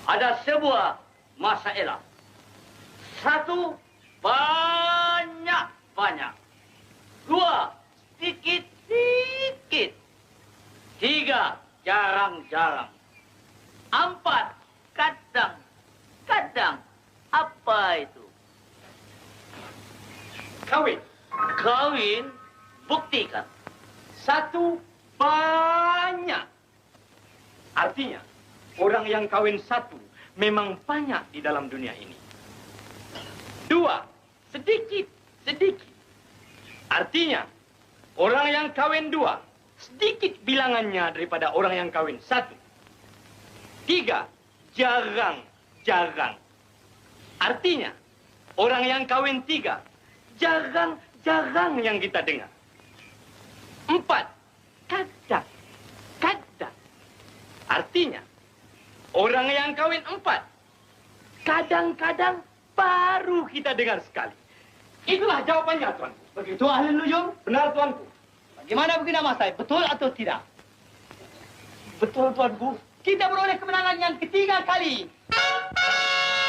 ada sebuah masalah. Satu, banyak-banyak. Dua, sedikit-sedikit. Tiga, jarang-jarang. Empat, kadang-kadang. Apa itu? Kawin. Kawin, buktikan. Satu, banyak. Artinya, orang yang kawin satu memang banyak di dalam dunia ini. Dua, sedikit-sedikit. Artinya, orang yang kawin dua, sedikit bilangannya daripada orang yang kawin satu. Tiga, jarang-jarang. Artinya, orang yang kawin tiga, jarang-jarang yang kita dengar. Empat, kadang-kadang. Artinya, orang yang kawin empat, kadang-kadang baru kita dengar sekali. Itulah jawabannya, Tuanku. Begitu ahli nujum? Benar, Tuanku. Bagaimana begini Mas Said? Betul atau tidak? Betul, Tuanku. Kita beroleh kemenangan yang ketiga kali.